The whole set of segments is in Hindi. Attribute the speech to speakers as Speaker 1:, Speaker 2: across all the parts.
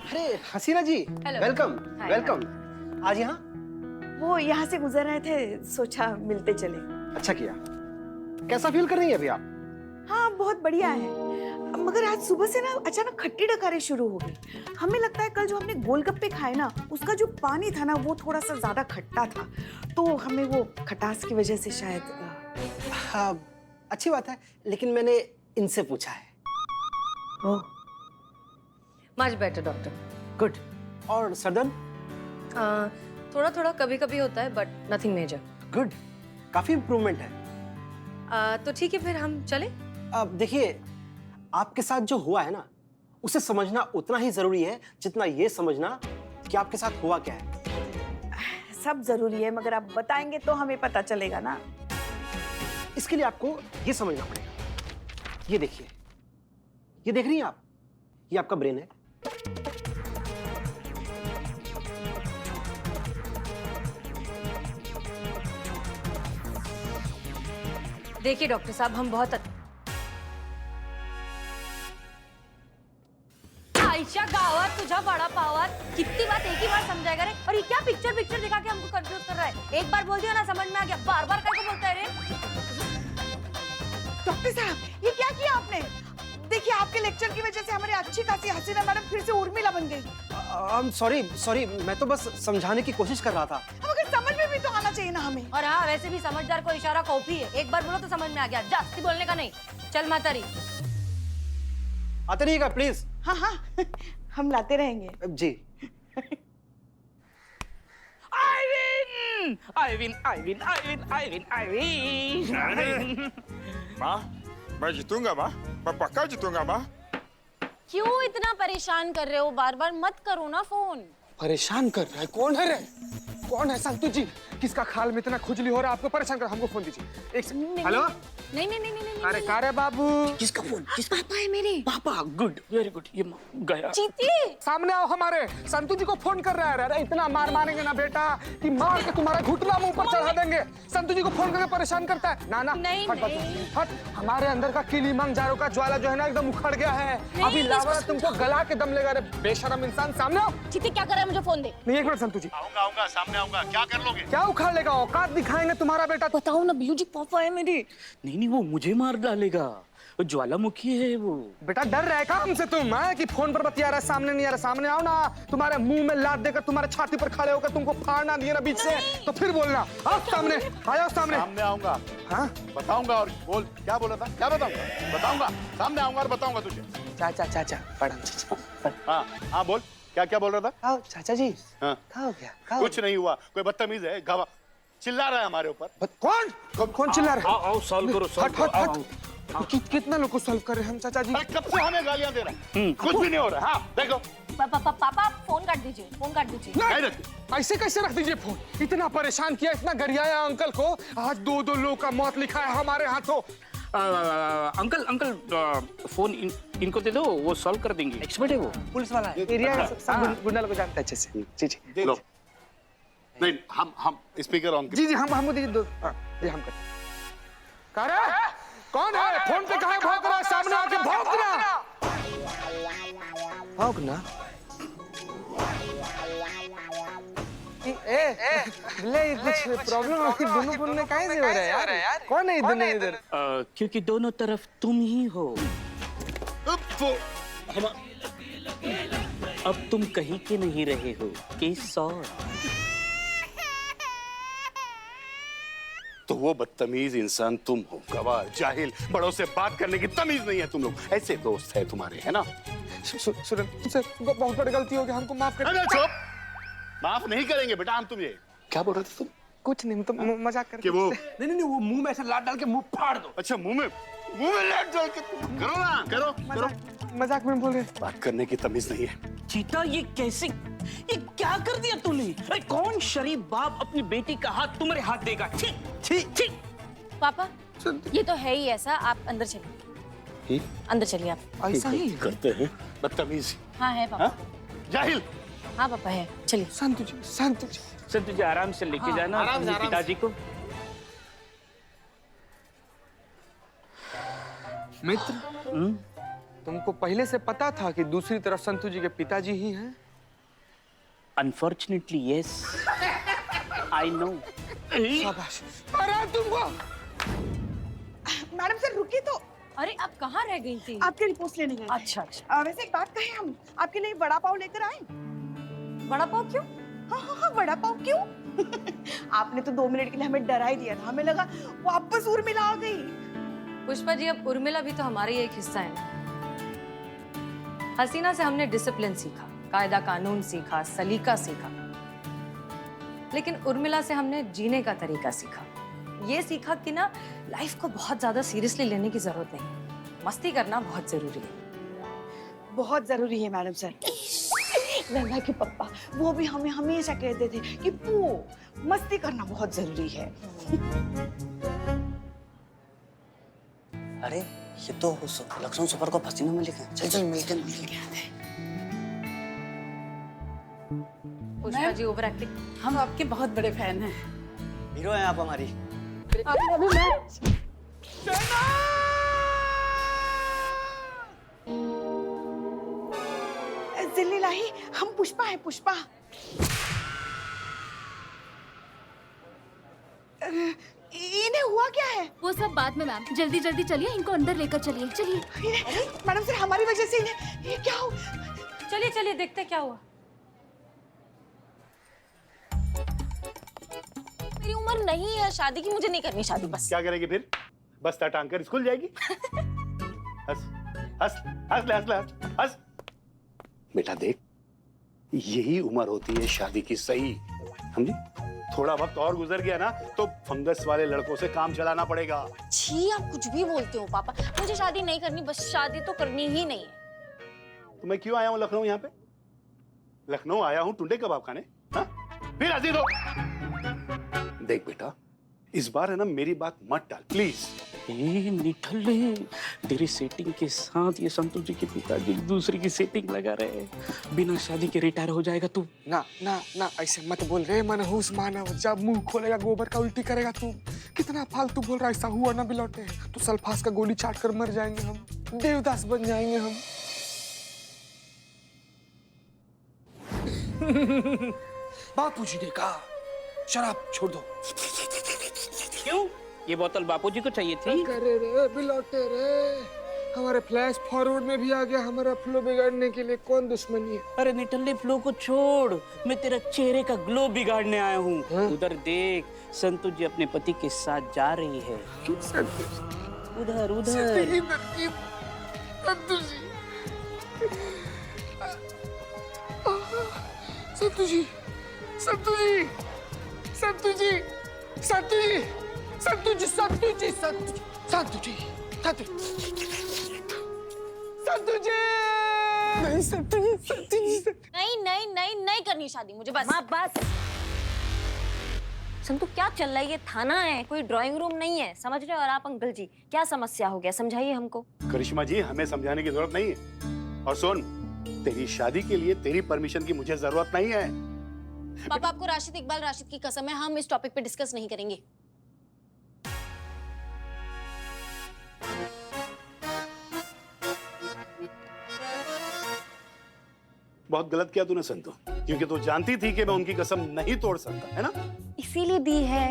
Speaker 1: अरे हसीना जी, वेलकम वेलकम। आज यहाँ?
Speaker 2: वो यहाँ से गुजर रहे थे, सोचा मिलते चले।
Speaker 1: अच्छा किया। कैसा फील कर रही हैं अभी आप?
Speaker 2: हाँ बहुत बढ़िया है, मगर आज सुबह से ना अचानक खट्टी डकारें शुरू हो गई। हमें लगता है कल जो हमने गोलगप्पे खाए ना, उसका जो पानी था ना वो थोड़ा सा ज्यादा खट्टा था, तो हमें वो खटास की वजह से शायद।
Speaker 1: हाँ अच्छी बात है, लेकिन मैंने इनसे पूछा है।
Speaker 2: ओह
Speaker 3: मच बेटर डॉक्टर।
Speaker 1: गुड। और सरदर्द?
Speaker 3: थोड़ा थोड़ा कभी कभी होता है बट नथिंग मेजर।
Speaker 1: गुड, काफी इम्प्रूवमेंट है।
Speaker 3: तो ठीक है फिर हम चले।
Speaker 1: अब देखिए, आपके साथ जो हुआ है ना, उसे समझना उतना ही जरूरी है जितना ये समझना कि आपके साथ हुआ क्या है।
Speaker 2: सब जरूरी है, मगर आप बताएंगे तो हमें पता चलेगा ना।
Speaker 1: इसके लिए आपको ये समझना पड़ेगा। ये देखिए, ये देख रही हैं आप? ये आपका ब्रेन है।
Speaker 3: देखिए डॉक्टर साहब, हम बहुत आयशा गावात तुझा बड़ा पावात, कितनी बात एक ही बार समझाएगा रे। और ये क्या पिक्चर पिक्चर दिखा के हमको कंफ्यूज कर रहा है। एक बार बोल दिया ना समझ में आ गया, बार बार कैसे बोलता है रे।
Speaker 2: डॉक्टर साहब ये क्या किया आपने? देखिए आपके लेक्चर की वजह से हमारी अच्छी खासी हसीना मैडम फिर से उर्मिला बन गई।
Speaker 1: सॉरी, मैं तो बस समझाने की कोशिश कर रहा था।
Speaker 2: मगर समझ में भी तो आना चाहिए ना हमें।
Speaker 3: और हाँ, वैसे भी समझदार को इशारा कॉफी है, एक बार बोलो तो समझ में आ गया, जास्ती बोलने का नहीं। चल मातारी।
Speaker 1: आते रहिएगा प्लीज।
Speaker 2: हाँ हाँ हम लाते रहेंगे
Speaker 1: जी।
Speaker 4: आइविन। माँ, मैं जीतूंगा माँ, मैं पक्का जीतूंगा माँ।
Speaker 5: क्यों इतना परेशान कर रहे हो? बार बार मत करो ना फोन।
Speaker 6: परेशान कर रहा है? कौन है रे? कौन है संतु जी? किसका खाल में इतना खुजली हो रहा है आपको परेशान कर? हमको फोन दीजिए। एक सेकंड। हेलो।
Speaker 5: नहीं नहीं नहीं नहीं नहीं
Speaker 6: अरे कारे बाबू।
Speaker 7: किसका फोन? किस
Speaker 5: पापा है मेरे।
Speaker 7: पापा? Good, very good. ये गया।
Speaker 5: जीती।
Speaker 6: सामने आओ, हमारे संतु जी को फोन कर रहा है। अरे इतना मार मारेंगे ना बेटा कि मार के तुम्हारा घुटना मुंह पर चढ़ा देंगे। संतु जी को फोन करके परेशान करता है। ना ना
Speaker 5: नहीं,
Speaker 6: हट
Speaker 5: नहीं।
Speaker 6: हट। हमारे अंदर का किलीमंग जारो का ज्वाला जो है ना एकदम उखड़ गया है। अभी लावा तुमको गला के दम लेगा। रे बेशरम इंसान, सामने आओ।
Speaker 5: जीती क्या कर रहा है? मुझे फोन दे।
Speaker 6: नहीं, एक मिनट संतु जी।
Speaker 4: आऊंगा, सामने आऊंगा। क्या कर लोगे?
Speaker 6: क्या उखाड़ लेगा? औकात दिखाएंगे तुम्हारा बेटा।
Speaker 5: बताओ ना बिल्लू जी, पापा है मेरे।
Speaker 7: नहीं, वो मुझे मार डालेगा। वो ज्वालामुखी है वो।
Speaker 6: बेटा डर रहा है क्या हमसे तुम? है कि फोन पर बतिया रहा है, सामने नहीं आ रहा? सामने आओ ना। तुम्हारे मुंह में लात देकर तुम्हारे छाती पर खड़े होकर तुमको फाड़ना दिए ना बीच से, तो फिर बोलना। आओ सामने, आओ सामने।
Speaker 4: सामने आऊंगा।
Speaker 6: हाँ
Speaker 4: बताऊंगा। और बोल, क्या बोला था? क्या बताऊंगा? बताऊंगा, सामने आऊंगा और बताऊंगा तुझे।
Speaker 6: चाचा प्रणाम चाचा।
Speaker 4: हाँ हाँ, बोल। क्या क्या बोल रहा था?
Speaker 6: आओ चाचा जी।
Speaker 4: हाँ।
Speaker 6: क्या हो गया?
Speaker 4: कुछ नहीं हुआ। कोई बदतमीज है, घावा चिल्ला रहा है हमारे ऊपर।
Speaker 6: कौन चिल्ला रहा है?
Speaker 7: आओ सॉल्व करो,
Speaker 6: हट हट हट। कितना लोग को सॉल्व कर रहे हैं हम चाचा जी?
Speaker 4: अरे कब से हमें गालियां दे रहा है? कुछ भी नहीं हो रहा। हाँ देखो।
Speaker 5: पापा फोन काट दीजिए, फोन काट दीजिए।
Speaker 6: नहीं, ऐसे कैसे रख दीजिए फोन? इतना परेशान किया, इतना गरियाया अंकल को। आज दो लोग का मौत लिखा है हमारे हाथों।
Speaker 7: अंकल फोन इनको दे दो, वो सॉल्व कर देंगे। एक्सपर्ट है वो,
Speaker 6: पुलिस वाला है, एरिया सब गुंडा लोग को जानता है अच्छे से। जी जी
Speaker 4: दे लो। नहीं, हम स्पीकर ऑन।
Speaker 6: जी हम दीजिए दो। ये हम करते। कौन है? फोन पे कहाँ भौंक रहा है? सामने आके भौंकना। भौंकना? ले कुछ प्रॉब्लम है? दोनों फोन में काहे से हो रहा है यार? कौन है इधर?
Speaker 7: क्योंकि दोनों तरफ तुम ही हो। अब तुम कहीं के नहीं रहे हो। Case solve.
Speaker 4: तो वो बदतमीज इंसान तुम हो, गवाह, जाहिल, बड़ों से बात करने की तमीज नहीं है तुम लोग। ऐसे दोस्त है तुम्हारे, है ना?
Speaker 6: तुमसे बहुत बड़ी गलती हो गई, हमको माफ कर।
Speaker 4: अरे चुप! माफ नहीं करेंगे बेटा हम तुझे। क्या बोल रहे थे तुम?
Speaker 6: कुछ नहीं, तो मजाक कर।
Speaker 4: कि वो
Speaker 1: नहीं, वो मुंह में ऐसा लात डाल के मुंह फाड़ दो।
Speaker 4: अच्छा, मुंह में लात डाल के करो ना, करो।
Speaker 6: मजाक में बोल रहे।
Speaker 4: बात करने की तमीज नहीं है।
Speaker 7: चीता, ये क्या कर दिया तूने? अरे कौन शरीफ बाप अपनी बेटी का हाथ तुम्हारे हाथ देगा? ठीक।
Speaker 5: पापा ये तो है ही ऐसा, आप अंदर चलिए। अंदर चलिए आप।
Speaker 6: ऐसा ही
Speaker 4: करते हैं बदतमीज।
Speaker 5: हाँ है पापा।
Speaker 4: जाहिल।
Speaker 5: हाँ पापा है, चलिए।
Speaker 6: संतु जी
Speaker 7: आराम से लेके जाना अपने पिताजी को।
Speaker 6: मित्र, तुमको पहले से पता था कि दूसरी तरफ संतू जी के पिताजी ही हैं?
Speaker 7: Unfortunately yes, I know.
Speaker 6: शाबाश। अरे तुमको
Speaker 2: मैडम सर रुकिए तो,
Speaker 5: अरे आप कहाँ रह गई थी?
Speaker 2: आपके रिपोर्ट लेने गए थे।
Speaker 5: अच्छा अच्छा।
Speaker 2: वैसे एक बात कहें, हम आपके लिए वड़ा पाव लेकर आए।
Speaker 5: बड़ा पाव क्यों?
Speaker 2: हाँ, वड़ा पाव क्यों? आपने तो 2 मिनट के लिए हमें डरा ही दिया था, हमें लगा वापस उर्मिला आ गई।
Speaker 5: पुष्पा जी, अब उर्मिला भी तो हमारा ही एक हिस्सा है। हसीना से हमने डिसिप्लिन सीखा, कायदा कानून सीखा, सलीका सीखा, लेकिन उर्मिला से हमने जीने का तरीका सीखा। ये सीखा कि ना, लाइफ को बहुत ज्यादा सीरियसली लेने की जरूरत नहीं, मस्ती करना बहुत जरूरी है।
Speaker 2: बहुत जरूरी है मैडम सर। लैला के पापा वो भी हमें हमेशा कहते थे कि पू मस्ती करना बहुत जरूरी है।
Speaker 8: अरे ये तो लक्ष्मण सुपर को हसीना में लिखा है। चल चल मिलके आते हैं।
Speaker 5: Pushpa ji over acting.
Speaker 9: हम आपके बहुत बड़े फैन हैं।
Speaker 8: हीरो हैं आप हमारी।
Speaker 2: जिल्ली लाही, हम पुष्पा है, पुष्पा। इन्हें हुआ क्या है?
Speaker 10: वो सब बाद में मैम, जल्दी जल्दी चलिए, इनको अंदर लेकर चलिए। चलिए
Speaker 2: मैडम सर, हमारी वजह से इन्हें ये क्या हो?
Speaker 5: चलिए चलिए देखते क्या हुआ। मेरी उम्र नहीं है शादी की, मुझे नहीं करनी शादी। बस
Speaker 4: क्या करेगी फिर? बस टांग कर स्कूल जाएगी? हंस हंस हंस ले, हंस ले, हंस। बेटा देख, यही उम्र होती है शादी की, सही समझी? थोड़ा वक्त और गुजर गया ना तो फंगस वाले लड़कों से काम चलाना पड़ेगा।
Speaker 5: छी, आप कुछ भी बोलते हो पापा, मुझे शादी नहीं करनी, बस शादी तो करनी ही नहीं है।
Speaker 4: तो मैं क्यों आया हूँ लखनऊ? यहाँ पे लखनऊ आया हूँ टुंडे कबाब खाने। हाँ? फिर हंसी दो। देख बेटा, इस बार है ना, मेरी बात मत टाल प्लीज।
Speaker 7: निठल्ले, तेरी सेटिंग के साथ ये संतोष जी के पिताजी दूसरी की सेटिंग लगा रहे हैं। बिना शादी के रिटायर हो जाएगा तू।
Speaker 6: ना ना ना, ऐसे मत बोल रे मनहूस मानव। जब मुंह खोलेगा गोबर का उल्टी करेगा तू। कितना फालतू बोल रहा है, ऐसा हुआ ना बिलौटे तो सल्फास का गोली चाट कर मर जाएंगे हम, देवदास बन जाएंगे हम। बापूजी ने कहा शराब छोड़ दो।
Speaker 7: क्यों? ये बोतल बापूजी को चाहिए थी?
Speaker 6: करे रे बिलौटे रे, हमारे फ्लैश फॉरवर्ड में भी आ गया हमारा फ्लो बिगाड़ने के लिए। कौन दुश्मनी है?
Speaker 7: अरे निठल्ले, फ्लो को छोड़, मैं तेरा चेहरे का ग्लो बिगाड़ने आया हूँ। उधर देख, संतोष जी अपने पति के साथ जा रही है। उधर उधर।
Speaker 6: संतु जी, संतु जी, संतु जी, संतु जी, संतु जी, संतु जी, संतु जी, संतु जी, संतु जी, नहीं संतु जी, संतु जी,
Speaker 5: नहीं नहीं नहीं नहीं करनी शादी मुझे, बस। माँ बस। संतु क्या चल रहा है? ये थाना है, कोई ड्राइंग रूम नहीं है, समझ रहे हो? और आप अंकल जी, क्या समस्या हो गया, समझाइए हमको।
Speaker 4: करिश्मा जी, हमें समझाने की जरूरत नहीं है। और सुन, तेरी शादी के लिए तेरी परमिशन की मुझे जरूरत नहीं है।
Speaker 5: पापा, आपको राशिद इकबाल राशिद की कसम है, हम इस टॉपिक पे डिस्कस नहीं करेंगे।
Speaker 4: बहुत गलत किया तूने संतु, क्योंकि तू जानती थी कि मैं उनकी कसम नहीं तोड़ सकता, है ना?
Speaker 5: इसीलिए दी है।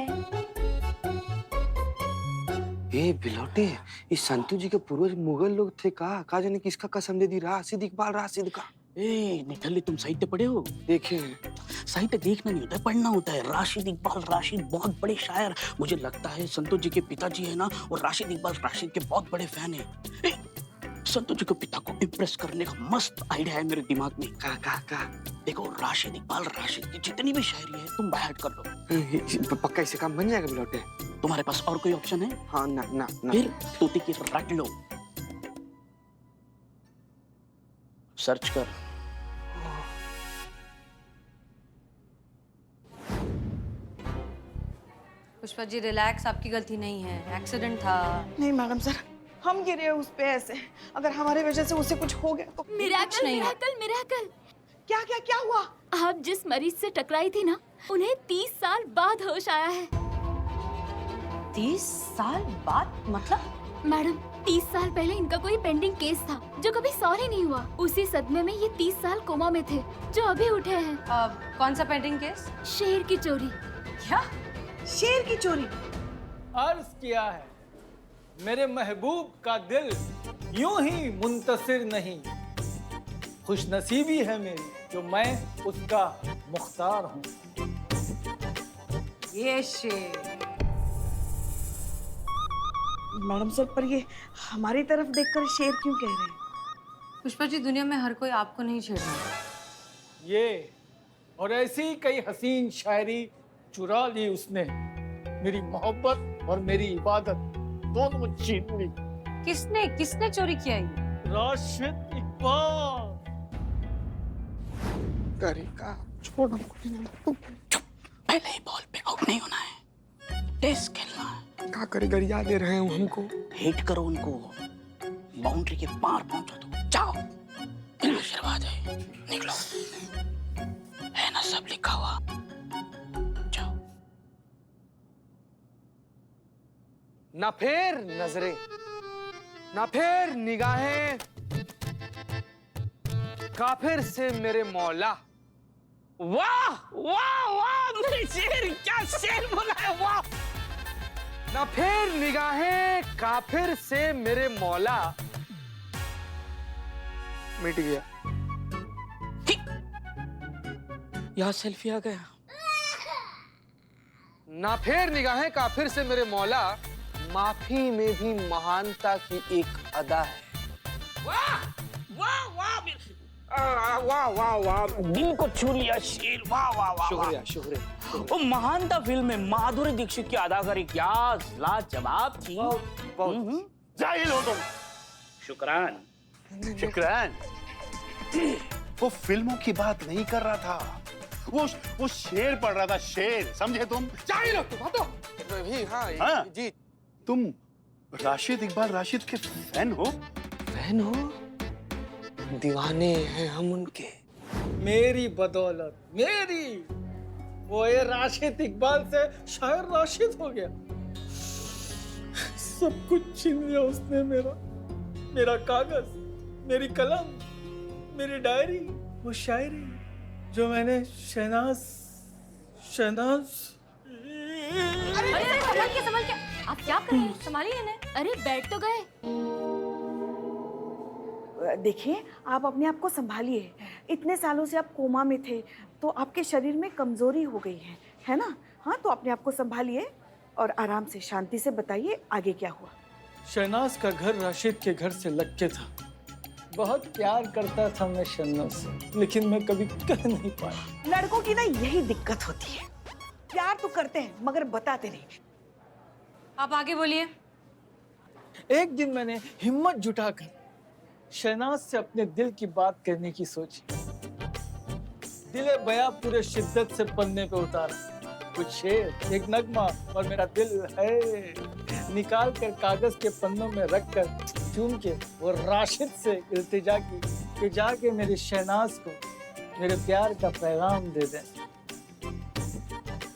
Speaker 6: ए बिलौटे, इस संतु जी के पूर्वज मुगल लोग थे। कहा जाने किसका कसम दे दी? राशिद इकबाल राशिद का।
Speaker 7: ए निठल्ले, तुम साहित्य पढ़े हो?
Speaker 6: देखे।
Speaker 7: साहित्य देखना नहीं होता है, पढ़ना होता है। राशिद इकबाल राशिद बहुत बड़े शायर। मुझे लगता है संतोष जी के पिताजी है ना, और राशिद इकबाल राशिद के बहुत बड़े फैन है। संतोष जी के पिता को इम्प्रेस करने का मस्त आइडिया है मेरे दिमाग में। का देखो, राशिद इकबाल राशिद की जितनी भी शायरी है तुम बाय कर लो।
Speaker 6: पक्का इससे काम बन जाएगा बिलौटे?
Speaker 7: तुम्हारे पास और कोई ऑप्शन है?
Speaker 6: हाँ ना ना ना।
Speaker 7: फिर तोते की रट लो, सर्च कर।
Speaker 5: पुष्पा जी रिलैक्स, आपकी गलती नहीं है, एक्सीडेंट था।
Speaker 2: नहीं मैडम सर, हम गिरे उस पे ऐसे, अगर हमारे वजह से उसे कुछ हो गया तो।
Speaker 10: Miracle, miracle, miracle.
Speaker 2: क्या क्या क्या हुआ?
Speaker 10: आप जिस मरीज से टकराई थी ना, उन्हें 30 साल बाद होश आया है।
Speaker 5: 30 साल बाद? मतलब?
Speaker 10: मैडम, 30 साल पहले इनका कोई पेंडिंग केस था जो कभी सॉल्व ही नहीं हुआ। उसी सदमे में ये 30 साल कोमा में थे जो अभी उठे हैं।
Speaker 5: कौन सा पेंडिंग केस?
Speaker 10: शेर की चोरी।
Speaker 5: क्या?
Speaker 2: शेर की चोरी?
Speaker 11: अर्ज किया है मेरे महबूब का दिल यूं ही मुंतसिर नहीं, खुशनसीबी है मेरी जो मैं उसका मुख्तार हूँ।
Speaker 5: ये शेर।
Speaker 2: मैडम सर, पर ये हमारी तरफ देखकर शेर क्यों कह रहे हैं?
Speaker 5: पुष्पा जी, दुनिया में हर कोई आपको नहीं छेड़ना।
Speaker 11: ये और ऐसी कई हसीन शायरी चुरा ली उसने, मेरी मोहब्बत और मेरी इबादत दोनों छीन ली।
Speaker 5: किसने किसने चोरी किया ये?
Speaker 11: राशिद इकबाल।
Speaker 6: करेगा
Speaker 7: छोड़ हमको। पहले ही बॉल पे आउट नहीं होना है, टेस्ट खेलना है।
Speaker 6: क्या करे, गरिया दे रहे हो हमको।
Speaker 7: हिट करो उनको, बाउंड्री के पार पहुंचा दो। जाओ, बिना आशीर्वाद है, निकलो। है ना सब लिखा हुआ, जाओ।
Speaker 6: ना फिर नजरें, ना फिर निगाहें, काफिर से मेरे मौला।
Speaker 7: वाह वाह वाह, मेरे शेर, क्या शेर बोला है, वाह।
Speaker 6: ना फिर निगाहें काफिर से मेरे मौला। मिट गया।
Speaker 7: यहाँ सेल्फी आ गया।
Speaker 6: ना फिर निगाहें काफिर से मेरे मौला, माफी में भी महानता की एक अदा है।
Speaker 7: वाह वाह वाह, वाह वाह वाह, दिल को छू लिया शेर, वाह वाह वाह।
Speaker 6: शुक्रिया शुक्रिया।
Speaker 7: वो महानता फिल्म में माधुरी दीक्षित की अदाकारी क्या लाजवाब थी।
Speaker 4: जाहिल हो तुम। शुक्रान शुक्रान। वो फिल्मों की बात नहीं कर रहा था, वो शेर पढ़ रहा था, शेर, समझे तुम?
Speaker 6: जाहिल हो तुम। तो भी हाँ जी।
Speaker 4: तुम राशिद इकबाल राशिद के फैन हो?
Speaker 6: फैन हो? दीवाने हैं हम उनके।
Speaker 11: मेरी बदौलत, मेरी, वो ये राशिद इकबाल से शायर राशिद हो गया। सब कुछ छीन लिया उसने, मेरा कागज, मेरी कलम, मेरी डायरी, वो शायरी जो मैंने शहनाज।
Speaker 3: अरे संभल के, आप क्या कर रहे हैं? संभालिए इन्हें।
Speaker 10: अरे बैठ तो गए।
Speaker 2: देखिए, आप अपने आप को संभालिए। इतने सालों से आप कोमा में थे तो आपके शरीर में कमजोरी हो गई है ना? हाँ, तो अपने आप को संभालिए और आराम से शांति से बताइए आगे क्या हुआ।
Speaker 11: शहनाज का घर राशिद के घर से लग के था। बहुत प्यार करता था मैं शहनाज से, लेकिन मैं कभी कह नहीं पाया।
Speaker 2: लड़कों की ना यही दिक्कत होती है, प्यार तो करते हैं मगर बताते नहीं।
Speaker 5: आप आगे बोलिए।
Speaker 11: एक दिन मैंने हिम्मत जुटाकर शहनाज से अपने दिल की बात करने की सोची। दिले बया पूरे शिद्दत से पन्ने पे उतारा, कुछ शेर, एक नगमा और मेरा दिल है निकाल कर कागज के पन्नों में रखकर चूम के वो राशिद से इल्तिजा की कि जाके मेरी शहनाज को मेरे प्यार का पैगाम दे दे।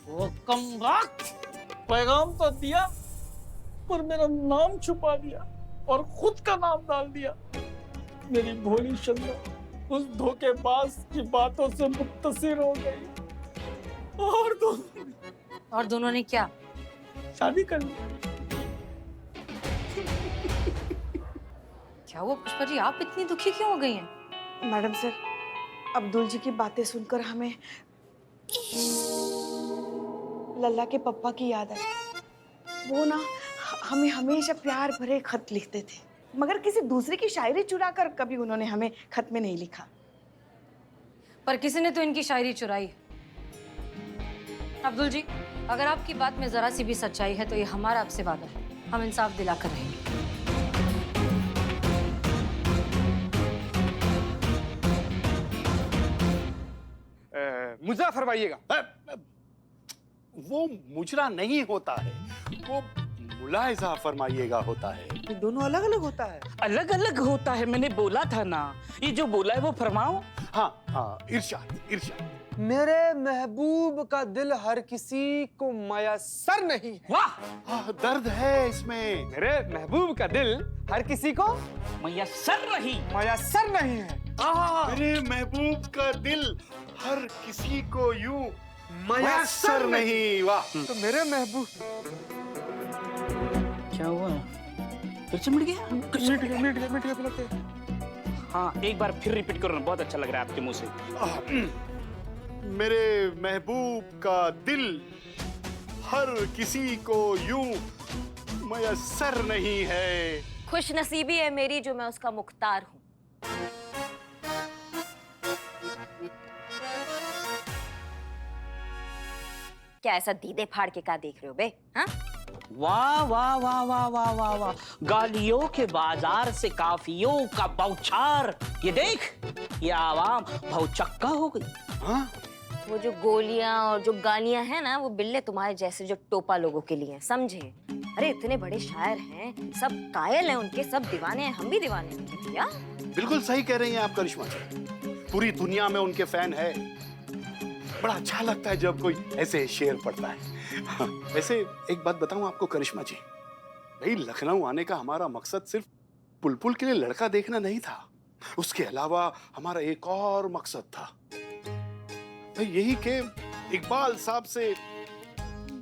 Speaker 11: वो कमबख्त पैगाम तो दिया पर मेरा नाम छुपा दिया और खुद का नाम डाल दिया। मेरी भोली शन्नो उस धोखेबाज की बातों से मुत्तसिर हो गई
Speaker 5: और दोनों ने क्या?
Speaker 11: शादी कर ली।
Speaker 5: क्या हुआ पुष्पा जी, आप इतनी दुखी क्यों हो गई हैं?
Speaker 2: मैडम सर, अब्दुल जी की बातें सुनकर हमें लल्ला के पप्पा की याद आई। वो ना हमें हमेशा प्यार भरे खत लिखते थे, मगर किसी दूसरे की शायरी चुराकर कभी उन्होंने हमें खत में नहीं लिखा।
Speaker 5: पर किसी ने तो इनकी शायरी चुराई। अब्दुल जी, अगर आपकी बात में जरा सी भी सच्चाई है तो ये हमारा आपसे वादा है, हम इंसाफ दिलाकर रहेंगे।
Speaker 6: मुजरा फरमाइएगा।
Speaker 4: वो मुजरा नहीं होता है, वो मुलाहिजा फरमाइएगा होता है।
Speaker 11: ये दोनों अलग अलग होता है।
Speaker 7: अलग अलग होता है, मैंने बोला था ना। ये जो बोला है वो फरमाओ।
Speaker 4: हाँ हाँ, इरशाद इरशाद।
Speaker 6: मेरे महबूब का दिल हर किसी को मयसर नहीं है।
Speaker 7: वाह,
Speaker 4: हाँ, दर्द है इसमें।
Speaker 6: मेरे महबूब का दिल हर किसी को
Speaker 7: मयसर नहीं।
Speaker 6: मयसर नहीं है।
Speaker 4: मेरे महबूब का दिल हर किसी को यूं मयसर नहीं। वाह।
Speaker 6: तो मेरे महबूब
Speaker 7: क्या हुआ, फिर से मिट गया?
Speaker 6: मिट गया।
Speaker 7: हाँ, एक बार फिर रिपीट करो ना, बहुत अच्छा लग रहा है आपके मुंह से।
Speaker 4: मेरे महबूब का दिल हर किसी को यूं मयसर नहीं है।
Speaker 3: खुश नसीबी है मेरी जो मैं उसका मुख्तार हूँ। क्या ऐसा दीदे फाड़ के क्या देख रहे हो बे? हाँ?
Speaker 7: वाह वाह वाह वाह वाह वाह वाह, गालियों के बाजार से काफियों का बौछार। ये देख, ये आवाम भौचक्का हो गई।
Speaker 4: हाँ?
Speaker 3: वो जो गोलियां और जो गालियां हैं ना, वो बिल्ले तुम्हारे जैसे जो टोपा लोगों के लिए हैं, समझे? अरे इतने बड़े शायर हैं, सब कायल हैं उनके, सब दीवाने हैं, हम भी दीवाने हैं उनके भैया।
Speaker 4: बिल्कुल सही कह रही हैं आप करिश्मा जी, पूरी दुनिया में उनके फैन है। बड़ा अच्छा लगता है जब कोई ऐसे शेर पढ़ता है। हाँ, वैसे एक बात बताऊं आपको करिश्मा जी, भाई लखनऊ आने का हमारा मकसद सिर्फ पुलपुल के लिए लड़का देखना नहीं था, उसके अलावा हमारा एक और मकसद था, यही कि इकबाल साहब से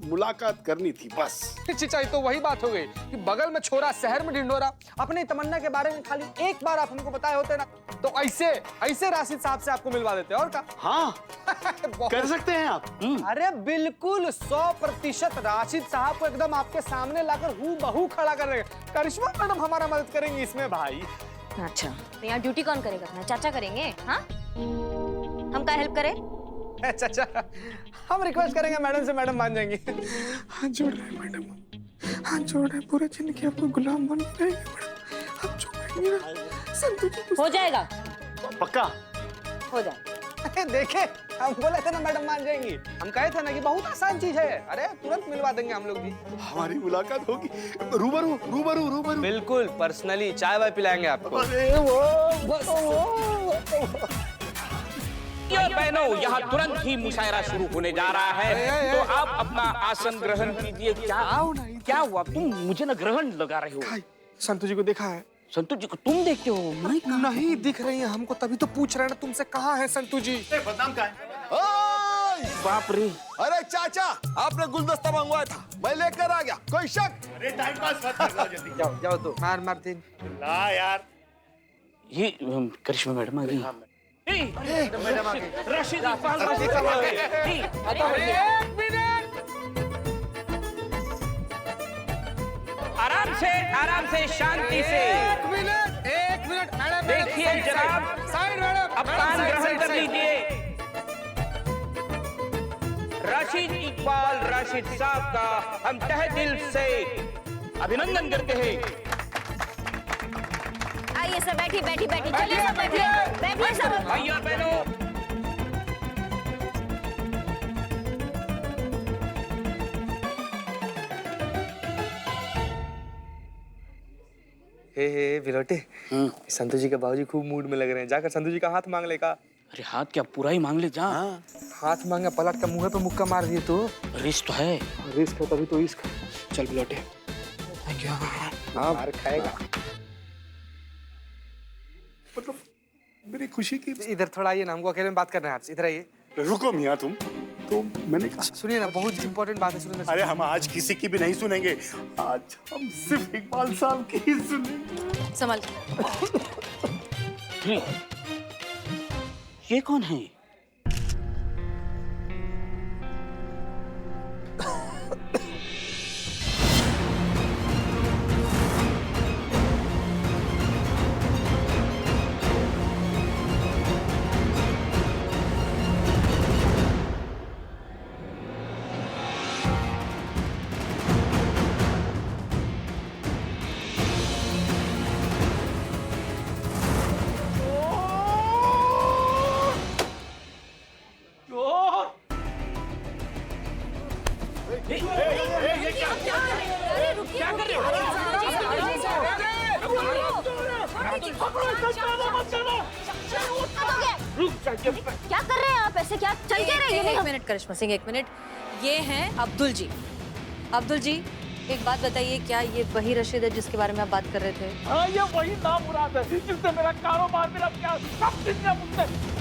Speaker 4: मुलाकात करनी थी बस।
Speaker 6: चिचाई तो वही बात हो गई कि बगल में छोरा शहर में ढिंडोरा। अपनी तमन्ना के बारे में खाली एक बार आप हमको बताए होते ना, तो ऐसे ऐसे राशिद साहब से आपको मिलवा देते। और क्या?
Speaker 4: हाँ कर सकते हैं आप।
Speaker 6: अरे बिल्कुल 100% राशिद साहब को एकदम आपके सामने लाकर हूबहू खड़ा कर रहे। करिश्मा मैडम हमारा मदद करेंगी इसमें भाई।
Speaker 3: अच्छा, तो यहाँ ड्यूटी कौन करेगा? अपना चाचा करेंगे? हाँ, हम क्या हेल्प करें?
Speaker 6: अच्छा, हम रिक्वेस्ट करेंगे मैडम से, मैडम मान जाएंगी। हाथ जोड़ रहे हैं मैडम, हाथ जोड़ रहे हैं, पूरे जिंदगी आपको गुलाम बन रहेंगे मैडम, हाथ जोड़ेंगे ना। संतू जी
Speaker 3: हो जाएगा,
Speaker 4: पक्का
Speaker 3: हो जाएगा।
Speaker 6: देखे, हम बोले थे ना मैडम मान जाएंगी। हम कहे थे ना कि बहुत आसान चीज है। अरे तुरंत मिलवा देंगे हम लोग भी।
Speaker 4: हमारी मुलाकात होगी रूबरू रूबरू रूबरू।
Speaker 6: बिल्कुल पर्सनली चाय वाय पिलाएंगे आपको।
Speaker 4: अरे
Speaker 7: बहनों, यहाँ तुरंत ही मुशायरा शुरू होने जा रहा है, तो आप अपना आसन ग्रहण कीजिए। क्या हुआ, तुम मुझे न ग्रहण लगा रहे हो?
Speaker 6: संतू जी को देखा है?
Speaker 7: संतू जी को तुम देखते हो?
Speaker 6: नहीं दिख रही है हमको, तभी तो पूछ रहे हैं ना तुमसे, कहाँ है संतू जी?
Speaker 4: बदनाम का
Speaker 7: बाप रे।
Speaker 12: अरे चाचा, आपने गुलदस्ता मंगवाया था, मैं लेकर आ गया, कोई शक?
Speaker 4: अरे टाइम पास मत कर, जल्दी
Speaker 6: जाओ तो मार दिन।
Speaker 4: ला यार,
Speaker 7: ये करिश्मा मैडम आ गई।
Speaker 6: मैडम आ गई।
Speaker 7: राशिद इकबाल साहब आ गए।
Speaker 6: एक मिनट,
Speaker 7: आराम से शांति से।
Speaker 6: एक मिनट मैडम।
Speaker 7: देखिए जनाब,
Speaker 6: साइड मैडम,
Speaker 7: अब पान ग्रहण कर लीजिए। राशिद इकबाल राशिद साहब का हम तहे दिल से अभिनंदन करते हैं।
Speaker 3: आइए सब, बैठिए चलिए सब बैठिए सब।
Speaker 7: भाइयों और बहनों,
Speaker 6: हे बिलोटे, संतू जी के बाबूजी खूब मूड में लग रहे हैं। जाकर संतू जी का हाथ मांग ले का।
Speaker 7: अरे हाथ क्या, पूरा ही मांग ले जा।
Speaker 6: हाथ मांगा, पलट का मुंह पे मुक्का मार दिए तो।
Speaker 7: रिस्क तो है।
Speaker 6: रिस्क है तभी तो इश्क। चल बिलोटे। Thank you. हाँ मार खाएगा।
Speaker 4: मतलब मेरी खुशी की।
Speaker 6: इधर थोड़ा आइए ना, हमको अकेले में बात करना है आपसे। इधर आइए।
Speaker 4: रुको मियाँ तुम, तो मैंने कहा
Speaker 6: सुनिए ना, बहुत इंपॉर्टेंट बात है, सुनिए ना।
Speaker 4: अरे हम आज किसी की भी नहीं सुनेंगे, आज हम सिर्फ इकबाल साहब की ही सुनेंगे।
Speaker 5: संभाल।
Speaker 7: ये कौन है?
Speaker 3: क्या कर रहे हैं आप ऐसे? क्या चल के रहे हैं?
Speaker 5: एक मिनट करिश्मा सिंह, एक मिनट। ये हैं अब्दुल जी। अब्दुल जी, एक बात बताइए, क्या ये वही रशीद है जिसके बारे में आप बात कर रहे थे?
Speaker 11: हाँ, ये वही नाम मुराद है जिससे मेरा कारोबार, मेरा प्यार सब दुनिया मुझसे